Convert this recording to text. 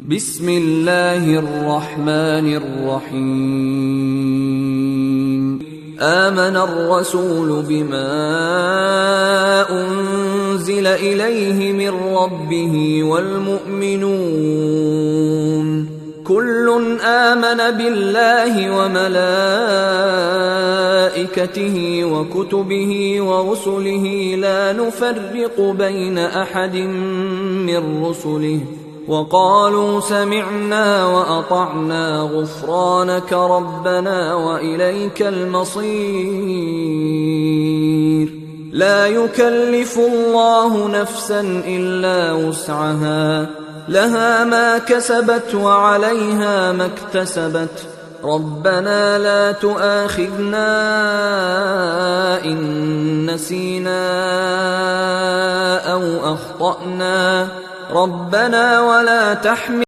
बिस्मिल्लाहिर रहमानिर रहीम। आमनर रसूलु बिमा उन्ज़िला इलैहि मिर रब्बिहि वल मुअ्मिनून कुल्लुन आमन बिल्लाहि व मलाइकतिहि व कुतुबिहि व रुसुलिहि ला नुफर्रिqu बैन अहदिम मिर रुसुलिहि وقالوا سمعنا وأطعنا غفرانك ربنا وإليك المصير لا يكلف الله نفسا إلا وسعها لها ما كسبت وعليها ما اكتسبت ربنا لا تؤاخذنا إن نسينا أو أخطأنا ربنا ولا تحمل